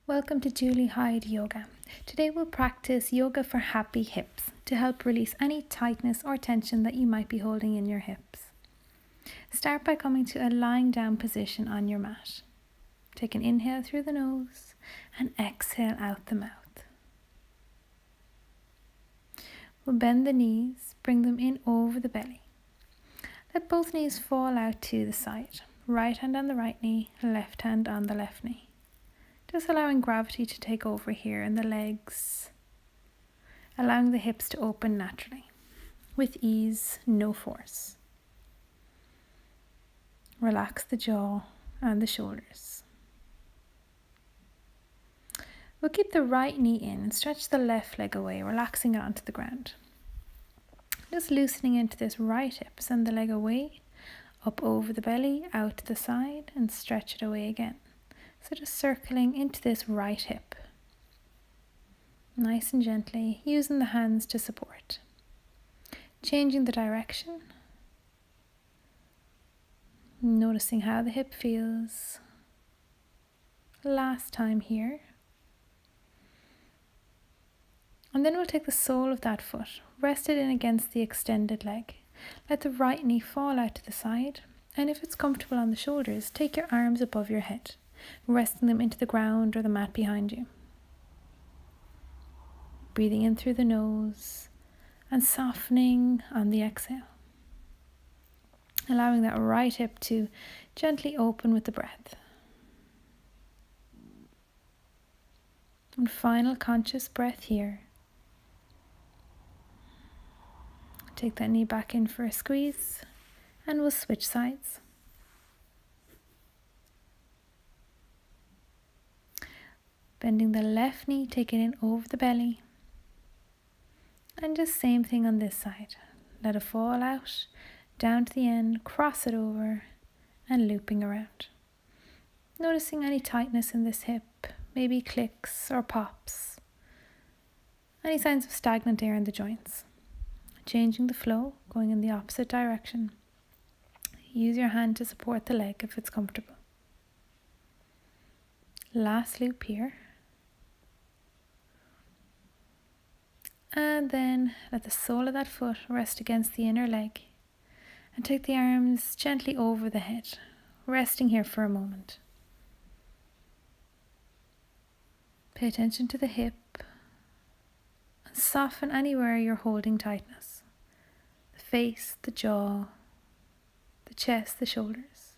Welcome to Julie Hyde Yoga. Today we'll practice yoga for happy hips to help release any tightness or tension that you might be holding in your hips. Start by coming to a lying down position on your mat. Take an inhale through the nose and exhale out the mouth. We'll bend the knees, bring them in over the belly. Let both knees fall out to the side. Right hand on the right knee, left hand on the left knee. Just allowing gravity to take over here in the legs, allowing the hips to open naturally, with ease, no force. Relax the jaw and the shoulders. We'll keep the right knee in and stretch the left leg away, relaxing it onto the ground. Just loosening into this right hip, send the leg away, up over the belly, out to the side, and stretch it away again. So just circling into this right hip. Nice and gently, using the hands to support. Changing the direction. Noticing how the hip feels. Last time here. And then we'll take the sole of that foot, rest it in against the extended leg. Let the right knee fall out to the side. And if it's comfortable on the shoulders, take your arms above your head, resting them into the ground or the mat behind you. Breathing in through the nose and softening on the exhale. Allowing that right hip to gently open with the breath. And final conscious breath here. Take that knee back in for a squeeze and we'll switch sides. Bending the left knee, take it in over the belly. And just same thing on this side. Let it fall out, down to the end, cross it over, and looping around. Noticing any tightness in this hip, maybe clicks or pops. Any signs of stagnant air in the joints. Changing the flow, going in the opposite direction. Use your hand to support the leg if it's comfortable. Last loop here. And then let the sole of that foot rest against the inner leg. And take the arms gently over the head, resting here for a moment. Pay attention to the hip and soften anywhere you're holding tightness. The face, the jaw, the chest, the shoulders.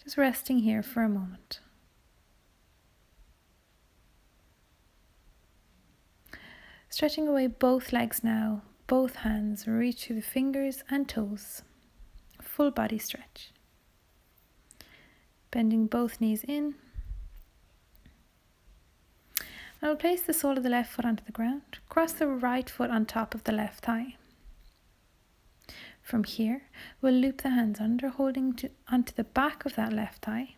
Just resting here for a moment. Stretching away both legs now, both hands reach through the fingers and toes. Full body stretch. Bending both knees in. And we'll place the sole of the left foot onto the ground. Cross the right foot on top of the left thigh. From here, we'll loop the hands under, holding onto the back of that left thigh.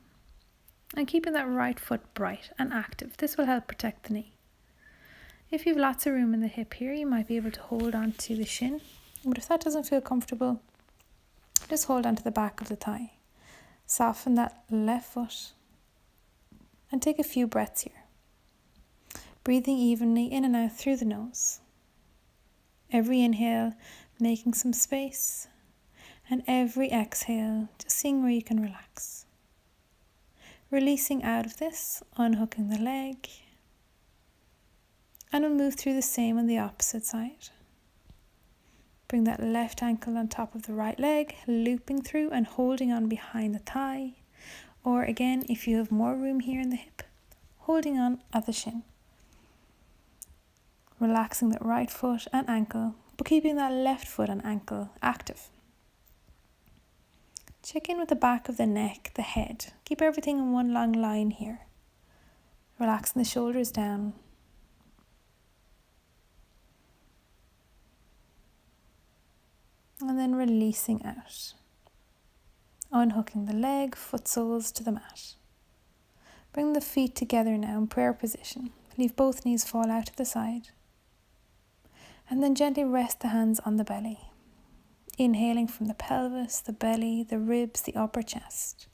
And keeping that right foot bright and active. This will help protect the knee. If you have lots of room in the hip here, you might be able to hold on to the shin. But if that doesn't feel comfortable, just hold on to the back of the thigh. Soften that left foot and take a few breaths here. Breathing evenly in and out through the nose. Every inhale, making some space. And every exhale, just seeing where you can relax. Releasing out of this, unhooking the leg. And we'll move through the same on the opposite side. Bring that left ankle on top of the right leg, looping through and holding on behind the thigh. Or again, if you have more room here in the hip, holding on at the shin. Relaxing that right foot and ankle, but keeping that left foot and ankle active. Check in with the back of the neck, the head. Keep everything in one long line here. Relaxing the shoulders down. And then releasing out. Unhooking the leg, foot soles to the mat. Bring the feet together now in prayer position. Leave both knees fall out to the side. And then gently rest the hands on the belly. Inhaling from the pelvis, the belly, the ribs, the upper chest.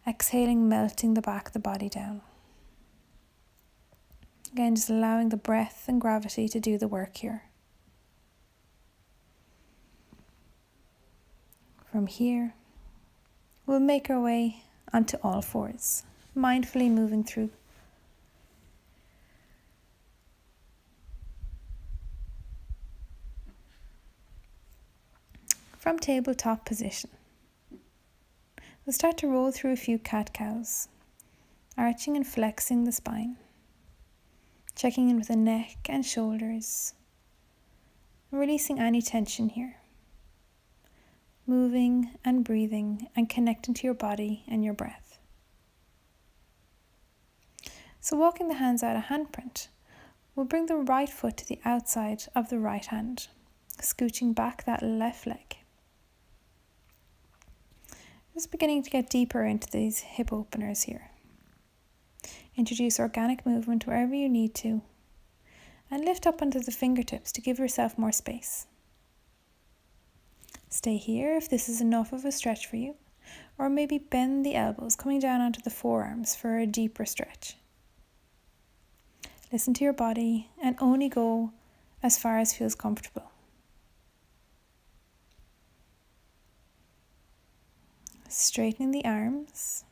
Exhaling, melting the back of the body down. Again, just allowing the breath and gravity to do the work here. From here, we'll make our way onto all fours, mindfully moving through. From tabletop position, we'll start to roll through a few cat-cows, arching and flexing the spine, checking in with the neck and shoulders, and releasing any tension here. Moving and breathing and connecting to your body and your breath. So walking the hands out of handprint, we'll bring the right foot to the outside of the right hand, scooching back that left leg. Just beginning to get deeper into these hip openers here. Introduce organic movement wherever you need to, and lift up onto the fingertips to give yourself more space. Stay here if this is enough of a stretch for you, or maybe bend the elbows coming down onto the forearms for a deeper stretch. Listen to your body and only go as far as feels comfortable. Straightening the arms.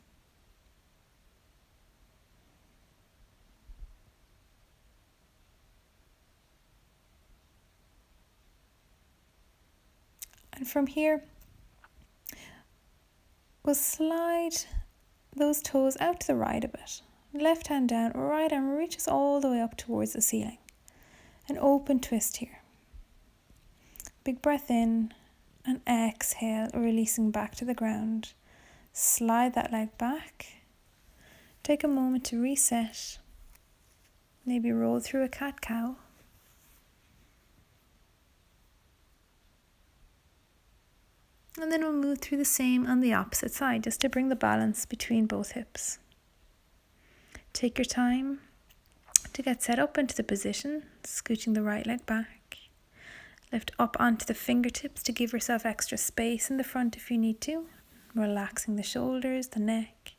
And from here, we'll slide those toes out to the right a bit. Left hand down, right arm reaches all the way up towards the ceiling. An open twist here. Big breath in and exhale, releasing back to the ground. Slide that leg back. Take a moment to reset. Maybe roll through a cat-cow. And then we'll move through the same on the opposite side, just to bring the balance between both hips. Take your time to get set up into the position, scooching the right leg back. Lift up onto the fingertips to give yourself extra space in the front if you need to. Relaxing the shoulders, the neck.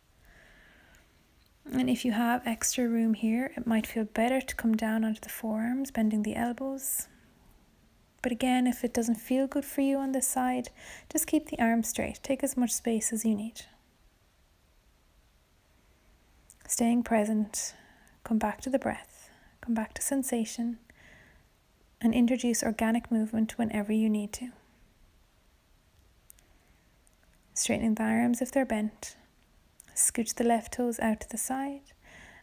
And if you have extra room here, it might feel better to come down onto the forearms, bending the elbows. But again, if it doesn't feel good for you on this side, just keep the arms straight. Take as much space as you need. Staying present, come back to the breath, come back to sensation, and introduce organic movement whenever you need to. Straightening the arms if they're bent. Scooch the left toes out to the side,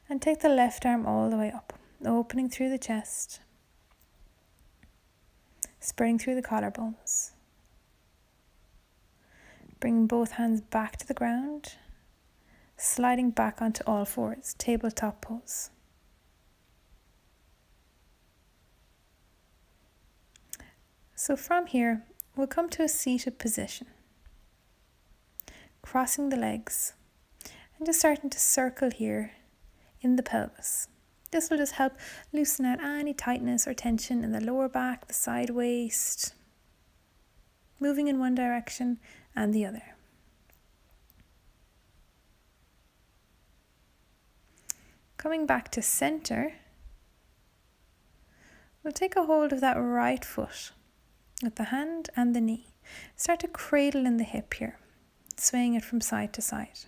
and take the left arm all the way up, opening through the chest. Spreading through the collarbones. Bringing both hands back to the ground, sliding back onto all fours, tabletop pose. So from here, we'll come to a seated position. Crossing the legs and just starting to circle here in the pelvis. This will just help loosen out any tightness or tension in the lower back, the side waist, moving in one direction and the other. Coming back to center, we'll take a hold of that right foot with the hand and the knee. Start to cradle in the hip here, swaying it from side to side.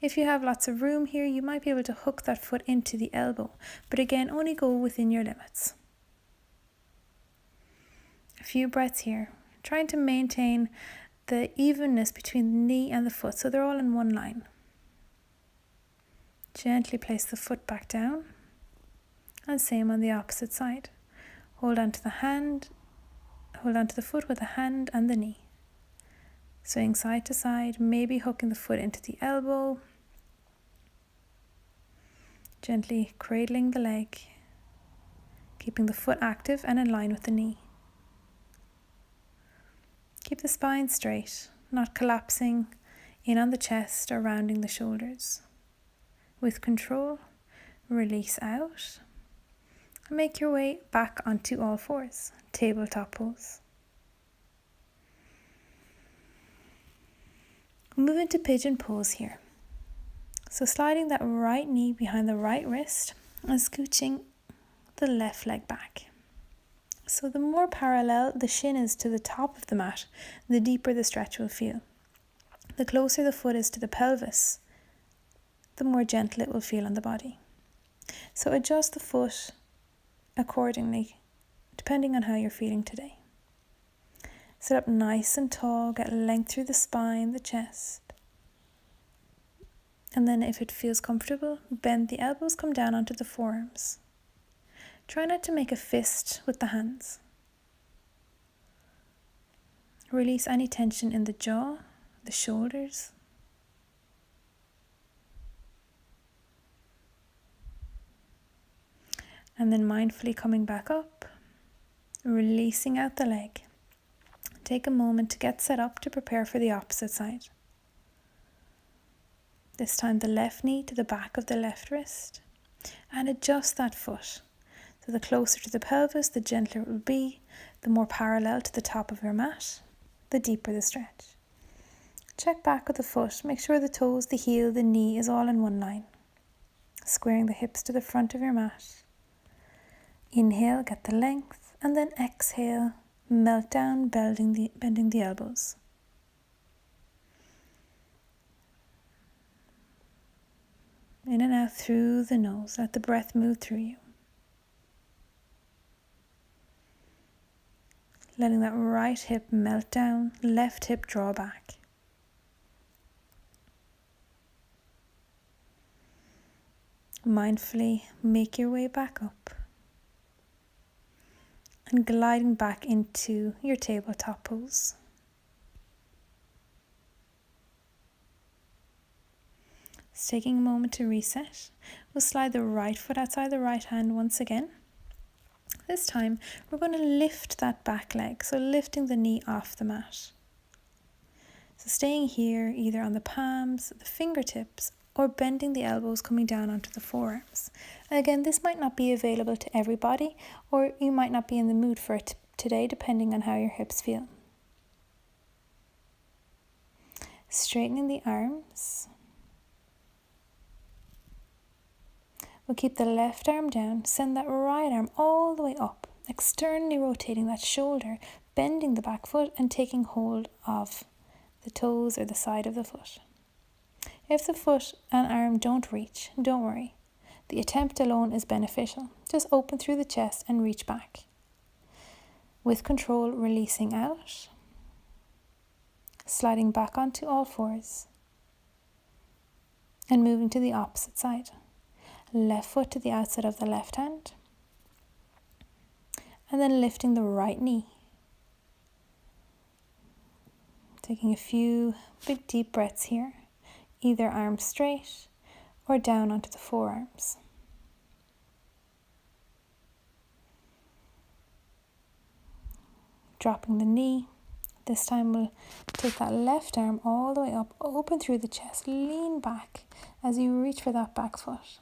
If you have lots of room here, you might be able to hook that foot into the elbow, but again, only go within your limits. A few breaths here, trying to maintain the evenness between the knee and the foot so they're all in one line. Gently place the foot back down, and same on the opposite side. Hold on to the foot with the hand and the knee. Swaying side to side, maybe hooking the foot into the elbow. Gently cradling the leg, keeping the foot active and in line with the knee. Keep the spine straight, not collapsing in on the chest or rounding the shoulders. With control, release out and make your way back onto all fours, tabletop pose. Move into Pigeon Pose here. So sliding that right knee behind the right wrist and scooching the left leg back. So the more parallel the shin is to the top of the mat, the deeper the stretch will feel. The closer the foot is to the pelvis, the more gentle it will feel on the body. So adjust the foot accordingly, depending on how you're feeling today. Sit up nice and tall, get length through the spine, the chest. And then if it feels comfortable, bend the elbows, come down onto the forearms. Try not to make a fist with the hands. Release any tension in the jaw, the shoulders. And then mindfully coming back up, releasing out the leg. Take a moment to get set up to prepare for the opposite side. This time the left knee to the back of the left wrist, and adjust that foot. So the closer to the pelvis, the gentler it will be, the more parallel to the top of your mat, the deeper the stretch. Check back with the foot, make sure the toes, the heel, the knee is all in one line. Squaring the hips to the front of your mat. Inhale, get the length, and then exhale, melt down, bending the elbows. In and out through the nose, let the breath move through you. Letting that right hip melt down, left hip draw back. Mindfully make your way back up and gliding back into your tabletop pose. Just taking a moment to reset, we'll slide the right foot outside the right hand once again. This time we're going to lift that back leg, so lifting the knee off the mat. So staying here either on the palms, the fingertips, or bending the elbows coming down onto the forearms. Again, this might not be available to everybody, or you might not be in the mood for it today, depending on how your hips feel. Straightening the arms. We'll keep the left arm down, send that right arm all the way up, externally rotating that shoulder, bending the back foot and taking hold of the toes or the side of the foot. If the foot and arm don't reach, don't worry. The attempt alone is beneficial. Just open through the chest and reach back. With control, releasing out, sliding back onto all fours, and moving to the opposite side. Left foot to the outside of the left hand, and then lifting the right knee. Taking a few big deep breaths here, either arms straight or down onto the forearms. Dropping the knee. This time we'll take that left arm all the way up, open through the chest, lean back as you reach for that back foot.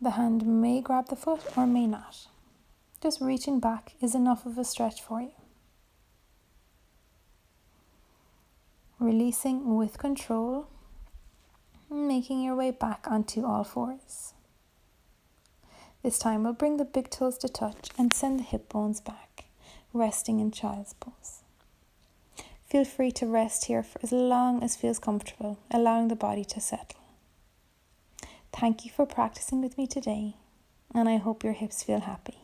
The hand may grab the foot or may not. Just reaching back is enough of a stretch for you. Releasing with control, making your way back onto all fours. This time we'll bring the big toes to touch and send the hip bones back, resting in child's pose. Feel free to rest here for as long as feels comfortable, allowing the body to settle. Thank you for practicing with me today, and I hope your hips feel happy.